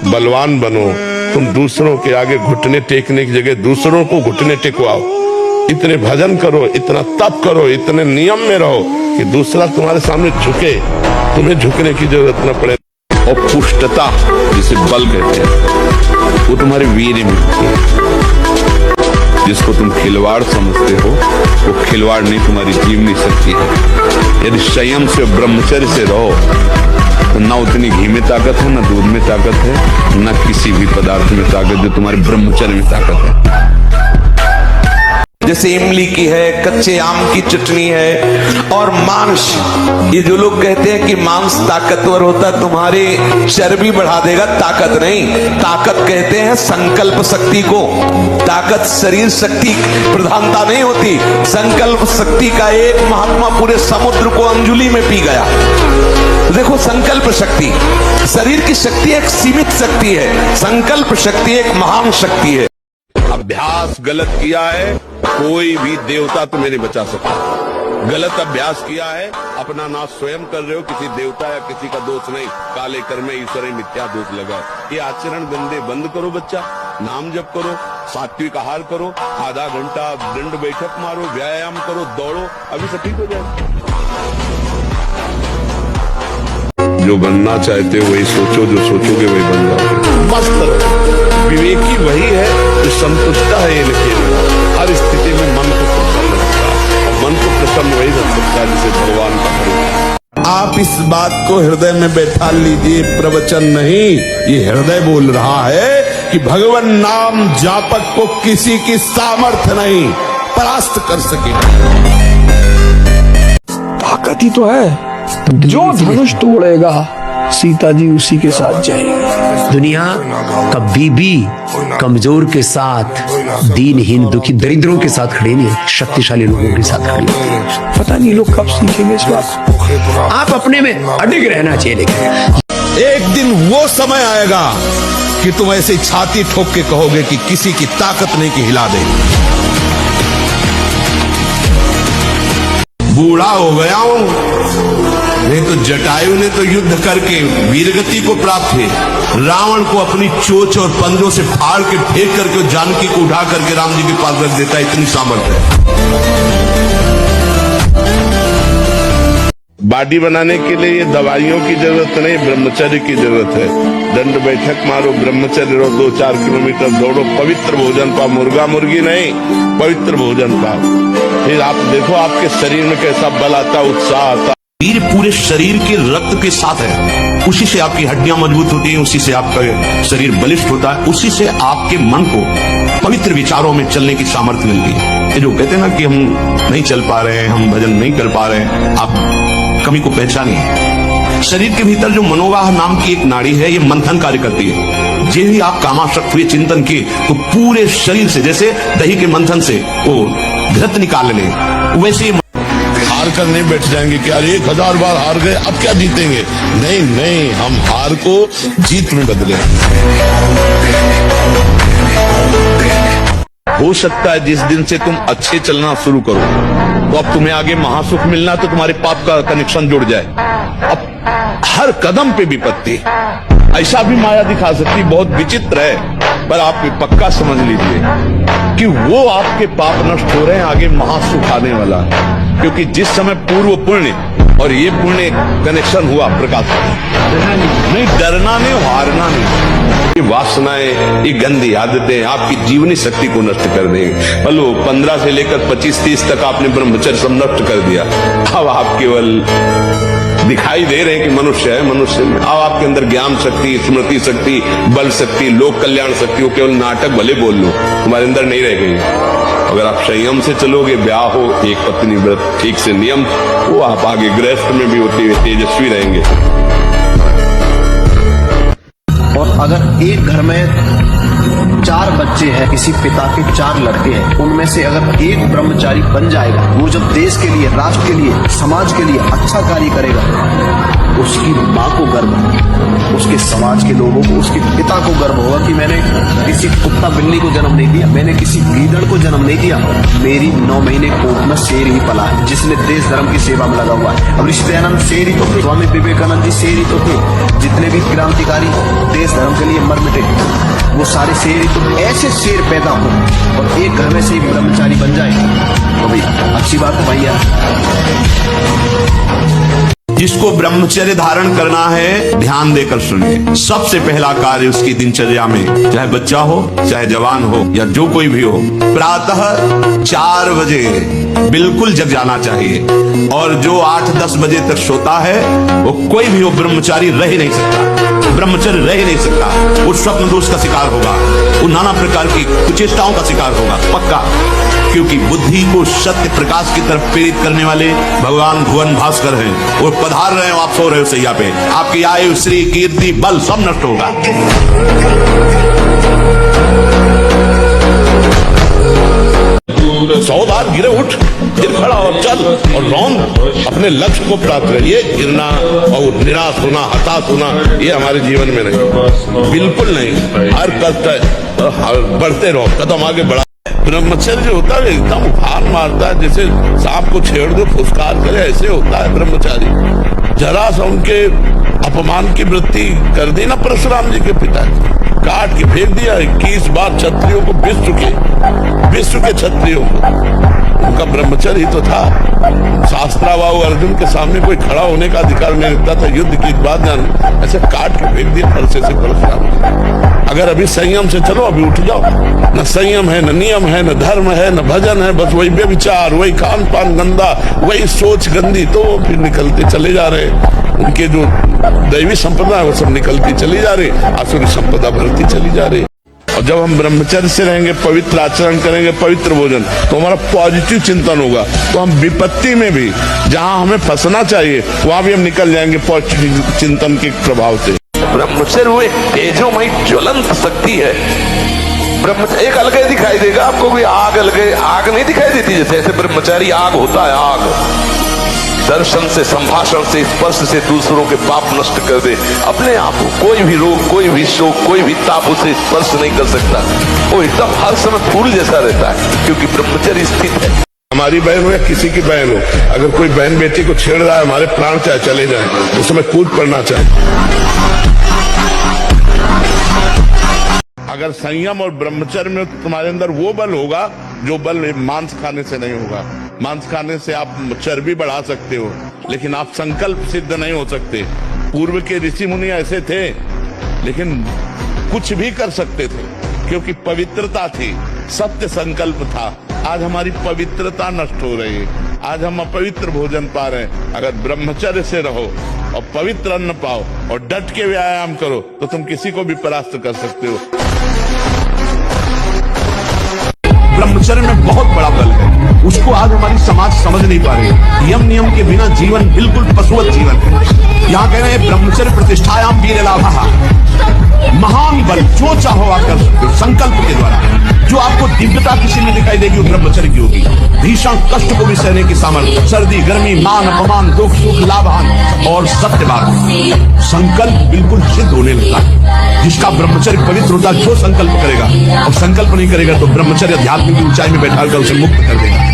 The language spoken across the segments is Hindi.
बलवान बनो। तुम दूसरों के आगे घुटने टेकने की जगह दूसरों को घुटने टेकवाओ। इतने भजन करो, इतना तप करो, इतने नियम में रहो कि दूसरा तुम्हारे सामने झुके, तुम्हें झुकने की जरूरत न पड़े। और पुष्टता जिसे बल कहते हैं वो तुम्हारे वीर्य में होती है। जिसको तुम खिलवाड़ समझते हो वो खिलवाड़ नहीं, तुम्हारी जीवनी शक्ति है। यदि संयम से ब्रह्मचर्य से रहो तो ना उतनी घी में ताकत है, ना दूध में ताकत है, ना किसी भी पदार्थ में ताकत जो तुम्हारे ब्रह्मचर्य में ताकत है। जैसे इमली की है, कच्चे आम की चटनी है। और मांस, ये जो लोग कहते हैं कि मांस ताकतवर होता है, तुम्हारे चर्बी बढ़ा देगा, ताकत नहीं। ताकत कहते हैं संकल्प शक्ति को। ताकत शरीर शक्ति प्रधानता नहीं होती। संकल्प शक्ति का एक महात्मा पूरे समुद्र को अंजुली में पी गया। देखो, संकल्प शक्ति, शरीर की शक्ति एक सीमित शक्ति है, संकल्प शक्ति एक महान शक्ति है। अभ्यास गलत किया है, कोई भी देवता तुम्हें नहीं बचा सकता। गलत अभ्यास किया है, अपना नाश स्वयं कर रहे हो, किसी देवता या किसी का दोष नहीं। काले कर्म ईश्वर मिथ्या दोष लगा। ये आचरण गंदे बंद करो बच्चा, नाम जप करो, सात्विक आहार करो, आधा घंटा दंड बैठक मारो, व्यायाम करो, दौड़ो, अभी सब ठीक हो जाएगा। जो बनना चाहते हो वही सोचो, जो सोचोगे वही बन जाओगे। मस्त रहो। विवेकी वही है जो संतुष्ट है लेकिन हर स्थिति में मन को प्रसन्न रखता है। और मन को प्रसन्न वही रख सकता है जिसे भगवान का रूप। आप इस बात को हृदय में बैठा लीजिए, प्रवचन नहीं, ये हृदय बोल रहा है कि भगवान नाम जापक को किसी की सामर्थ्य नहीं परास्त कर सके। ताकत ही तो है, जो धनुष तोड़ेगा सीता जी उसी के साथ जाएगी। दुनिया कभी भी कमजोर के साथ, दीनहीन दुखी दरिद्रों के साथ खड़े नहीं, शक्तिशाली लोगों के साथ खड़ी है। पता नहीं लोग कब सीखेंगे इस बात। आप अपने में अडिग रहना चाहिए। लेकिन एक दिन वो समय आएगा कि तुम ऐसे छाती ठोक के कहोगे कि किसी की ताकत नहीं कि हिला दे। बूढ़ा हो गया हूं, नहीं तो जटायु ने तो युद्ध करके वीरगति को प्राप्त है। रावण को अपनी चोंच और पंजों से फाड़ के फेंक करके जानकी को उठा करके राम जी के पास रख देता है, इतनी सामर्थ्य है। बॉडी बनाने के लिए ये दवाइयों की जरूरत नहीं, ब्रह्मचर्य की जरूरत है। दंड बैठक मारो, ब्रह्मचर्य रहो, 2-4 किलोमीटर दौड़ो, पवित्र भोजन पाओ, मुर्गा मुर्गी नहीं, पवित्र भोजन पाओ। फिर आप देखो आपके शरीर में कैसा बल आता, उत्साह आता। वीर पूरे शरीर के रक्त के साथ है, उसी से आपकी हड्डियां मजबूत होती हैं, उसी से आपका शरीर बलिष्ठ होता है, उसी से आपके मन को पवित्र विचारों में चलने की सामर्थ्य मिलती है। ये जो कहते हैं ना कि हम नहीं चल पा रहे हैं, हम भजन नहीं कर पा रहे हैं, आप कमी को पहचानिए। शरीर के भीतर जो मनोवाह नाम की एक नाड़ी है, ये मंथन कार्य करती है। जे ही आप कामासक्त हुए चिंतन किए तो पूरे शरीर से, जैसे दही के मंथन से वो घृत निकाल ले, वैसे हार कर नहीं बैठ जाएंगे कि अरे 1000 बार हार गए अब क्या जीतेंगे। नहीं नहीं, हम हार को जीत में बदले। हो सकता है जिस दिन से तुम अच्छे चलना शुरू करो तो अब तुम्हें आगे महासुख मिलना, तो तुम्हारे पाप का कनेक्शन जुड़ जाए। अब हर कदम पे विपत्ति, ऐसा भी माया दिखा सकती, बहुत विचित्र है, पर आप पक्का समझ लीजिए कि वो आपके पाप नष्ट हो रहे हैं, आगे महासुख आने वाला है। क्योंकि जिस समय पूर्व पुण्य और ये पुण्य कनेक्शन हुआ, प्रकाश नहीं, डरना नहीं, हारना नहीं। ये वासनाएं, ये गंदी आदतें आपकी जीवनी शक्ति को नष्ट कर देंगे। बोलो 15 से लेकर 25-30 तक आपने ब्रह्मचर्य सब नष्ट कर दिया, अब आप केवल दिखाई दे रहे हैं कि मनुष्य है, मनुष्य में अब आपके अंदर ज्ञान शक्ति, स्मृति शक्ति, बल शक्ति, लोक कल्याण शक्ति, वो केवल नाटक भले बोल लो, तुम्हारे अंदर नहीं रह गई। अगर आप संयम से चलोगे, ब्याह हो, एक पत्नी व्रत ठीक से नियम, वो आप आगे गृहस्थ में भी होते हुए तेजस्वी रहेंगे। और अगर एक घर में 4 बच्चे हैं, किसी पिता के 4 लड़के हैं, उनमें से अगर एक ब्रह्मचारी बन जाएगा, वो जब देश के लिए, राष्ट्र के लिए, समाज के लिए अच्छा कार्य करेगा, उसकी माँ को गर्व होगा, उसके समाज के लोगों को, उसके पिता को गर्व होगा कि मैंने किसी कुत्ता बिल्ली को जन्म नहीं दिया, मैंने किसी गीदड़ को जन्म नहीं दिया, मेरी 9 महीने कोख में शेर ही पला है, जिसने देश धर्म की सेवा में लगा हुआ है। अब ऋषिदयानंद शेर ही तो थे, स्वामी विवेकानंद जी शेर ही तो थे, जितने भी क्रांतिकारी देश धर्म के लिए मर मिटे वो सारे शेर ही तो। ऐसे शेर पैदा हो और एक घर में से एक ब्रह्मचारी बन जाए तो भाई अच्छी बात है भैया। जिसको ब्रह्मचर्य धारण करना है, ध्यान देकर सुनिए। सबसे पहला कार्य उसकी दिनचर्या में, चाहे बच्चा हो, चाहे जवान हो, या जो कोई भी हो, प्रातः 4 बजे बिल्कुल जग जाना चाहिए। और जो 8-10 बजे तक सोता है, वो कोई भी हो, ब्रह्मचारी रह ही नहीं सकता, ब्रह्मचर्य रह ही नहीं सकता। वो स्वप्न दोष का शिकार होगा, वो नाना प्रकार की कुचेष्टाओं का शिकार होगा, पक्का। क्योंकि बुद्धि को सत्य प्रकाश की तरफ प्रेरित करने वाले भगवान भुवन भास्कर हैं। वो पधार रहे हो, आप सो रहे हो सैया पे, आपकी आयु, श्री, कीर्ति, बल सब नष्ट होगा। सौदार गिरे उठ, फिर खड़ा और चल और रौंद अपने लक्ष्य को प्राप्त कर। ये गिरना और निराश होना, हताश होना, ये हमारे जीवन में नहीं, बिल्कुल नहीं। हर कष्ट बढ़ते रहो, कदम आगे बढ़ा। ब्रह्मचर्य जो होता है एकदम उफान मारता है, जैसे सांप को छेड़ दो फुसकार करे, ऐसे होता है ब्रह्मचारी। जरा सा उनके अपमान की वृत्ति कर दी ना परशुराम जी के पिता, काट के फेंक दिया 21 बार क्षत्रियों को, विश्व के क्षत्रियों को। उनका ब्रह्मचर्य ही तो था। शास्त्राबाहु अर्जुन के सामने कोई खड़ा होने का अधिकार नहीं रखता था, युद्ध की बात जान, ऐसे काट के फेंक दिया फरसे से परशुराम। अगर अभी संयम से चलो, अभी उठ जाओ। न संयम है, न नियम है, न धर्म है, न भजन है, बस वही व्यभिचार, वही खान पान गंदा, वही सोच गंदी, तो फिर निकलते चले जा रहे। उनके जो दैवी संपदा है वो सब निकलती चली जा रही, आसुरी संपदा बढ़ती चली जा रही। और जब हम ब्रह्मचर्य से रहेंगे, पवित्र आचरण करेंगे, पवित्र भोजन, तो हमारा पॉजिटिव चिंतन होगा, तो हम विपत्ति में भी जहां हमें फंसना चाहिए वहां भी हम निकल जाएंगे पॉजिटिव चिंतन के प्रभाव से। ब्रह्मचर्य वो एक तेजोमयी ज्वलंत शक्ति है। ब्रह्मचर्य एक अलग दिखाई देगा आपको, कोई आग अलग आग नहीं दिखाई देती, जैसे ऐसे ब्रह्मचारी आग होता है। आग दर्शन से, संभाषण से, स्पर्श से दूसरों के पाप नष्ट कर दे। अपने आप कोई भी रोग, कोई भी शोक, कोई भी ताप उसे स्पर्श नहीं कर सकता। वो एकदम हर समय फूल जैसा रहता है, क्योंकि ब्रह्मचर्य स्थित है। हमारी बहन हो या किसी की बहन हो, अगर कोई बहन बेटी को छेड़ रहा है, हमारे प्राण चाहे चले जाए, उस समय कूद पड़ना चाहिए। अगर संयम और ब्रह्मचर्य में तुम्हारे अंदर वो बल होगा जो बल मांस खाने से नहीं होगा। मांस खाने से आप चर्बी बढ़ा सकते हो, लेकिन आप संकल्प सिद्ध नहीं हो सकते। पूर्व के ऋषि मुनि ऐसे थे, लेकिन कुछ भी कर सकते थे, क्योंकि पवित्रता थी, सत्य संकल्प था। आज हमारी पवित्रता नष्ट हो रही है, आज हम अपवित्र भोजन पा रहे हैं। अगर ब्रह्मचर्य से रहो और पवित्र अन्न पाओ और डट के व्यायाम करो, तो तुम किसी को भी परास्त कर सकते हो। ब्रह्मचर्य में बहुत बड़ा बल है, उसको आज हमारी समाज समझ नहीं पा रही। यम नियम के बिना जीवन बिल्कुल पशुवत जीवन है। यहाँ कह रहे हैं ब्रह्मचर्य प्रतिष्ठायाम वीर लाभः, महान बल जो चाहो आप कर सकते हो संकल्प के द्वारा। जो आपको दिव्यता किसी में दिखाई देगी वो ब्रह्मचर्य की होगी। भीषण कष्ट को भी सहने की सामर्थ्य, सर्दी गर्मी, मान अपमान, दुख सुख, लाभ हानि और सत्य बात, संकल्प बिल्कुल सिद्ध होने लगता है। जिसका ब्रह्मचर्य पवित्र होता है, जो संकल्प करेगा, और संकल्प नहीं करेगा तो ब्रह्मचर्य अध्यात्म की ऊंचाई में बैठा कर उसे मुक्त कर देगा।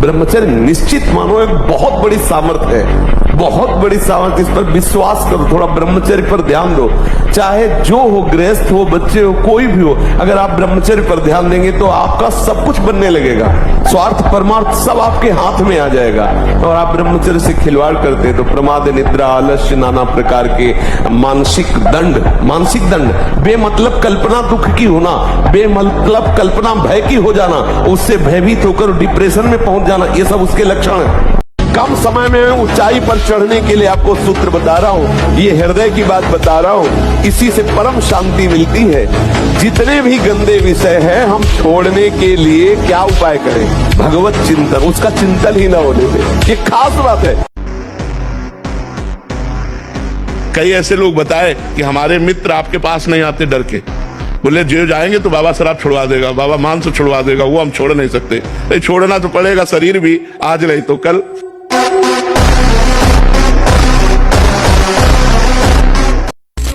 ब्रह्मचर्य निश्चित मानो एक बहुत बड़ी सामर्थ्य है, बहुत बड़ी सामर्थ्य। इस पर विश्वास करो, थोड़ा ब्रह्मचर्य पर ध्यान दो। चाहे जो हो, गृहस्थ हो, बच्चे हो, कोई भी हो, अगर आप ब्रह्मचर्य पर ध्यान देंगे तो आपका सब कुछ बनने लगेगा। स्वार्थ परमार्थ सब आपके हाथ में आ जाएगा। और आप ब्रह्मचर्य से खिलवाड़ करते हैं तो प्रमाद, निद्रा, आलस्य, नाना प्रकार के मानसिक दंड, बेमतलब कल्पना दुख की होना, बेमतलब कल्पना भय की हो जाना, उससे भयभीत होकर डिप्रेशन में पहुंच जाना, ये सब उसके लक्षण है। कम समय में ऊंचाई पर चढ़ने के लिए आपको सूत्र बता रहा हूं, ये हृदय की बात बता रहा हूं। इसी से परम शांति मिलती है। जितने भी गंदे विषय हैं, हम छोड़ने के लिए क्या उपाय करें? भगवत चिंतन, उसका चिंतन ही ना होने दें, ये खास बात है। कई ऐसे लोग बताए कि हमारे मित्र आपके पास नहीं आते डर के, बोले जो जाएंगे तो बाबा शराब छुड़वा देगा, बाबा मांस छुड़वा देगा, वो हम छोड़ नहीं सकते। नहीं, छोड़ना तो पड़ेगा, शरीर भी आज नहीं तो कल।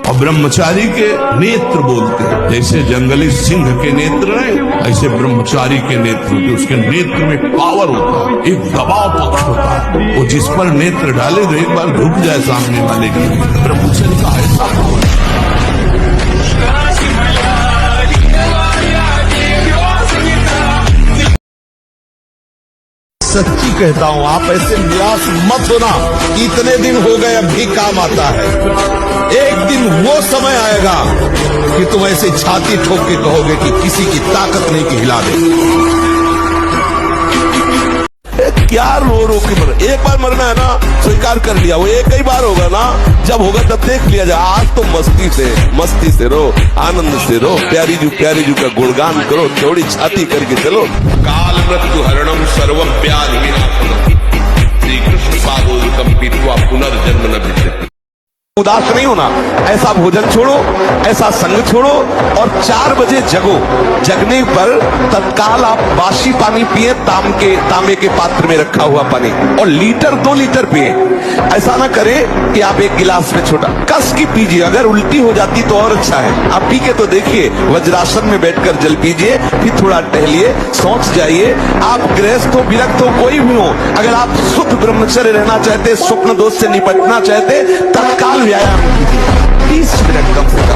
और ब्रह्मचारी के नेत्र बोलते हैं, जैसे जंगली सिंह के नेत्र हैं, ऐसे ब्रह्मचारी के नेत्र होते। उसके नेत्र में पावर होता है, एक दबाव पक्ष होता है। वो जिस पर नेत्र डाले तो एक बार झुक जाए सामने वाले के। ब्रह्मचर्य का ऐसा भाव है। सच्ची कहता हूं, आप ऐसे निराश मत होना। इतने दिन हो गए, अब भी काम आता है। एक दिन वो समय आएगा कि तुम ऐसे छाती ठोक के कहोगे कि किसी की ताकत नहीं कि हिला दे। क्या रो रो के मर, एक बार मरना है ना, स्वीकार कर लिया। वो एक ही बार होगा ना, जब होगा तब देख लिया जाए। आज तो मस्ती से रो, आनंद से रो, प्यारी जू का गुणगान करो, थोड़ी छाती करके चलो। काल मृत्यु हरणम सर्वम प्यार श्री कृष्ण पादोदकम पीत्वा पुनर्जन्म न भिद्यते। उदास नहीं होना, ऐसा भोजन छोड़ो, ऐसा संग छोड़ो और 4 बजे जगो। जगने पर तत्काल आप बासी पानी पिए, तांबे के पात्र में रखा हुआ पानी, और 2 लीटर पिए। ऐसा ना करें कि आप एक गिलास में छोटा कस की पीजिए। अगर उल्टी हो जाती तो और अच्छा है। आप पी के तो देखिए, वज्रासन में बैठकर जल पीजिए, फिर थोड़ा टहलिए, सोच जाइए। आप गृहस्थ हो, विरक्त हो, कोई भी हो, अगर आप शुद्ध ब्रह्मचर्य रहना चाहते, स्वप्न दोष से निपटना चाहते, तत्काल व्यायाम कीजिए 30 मिनट कम से कम।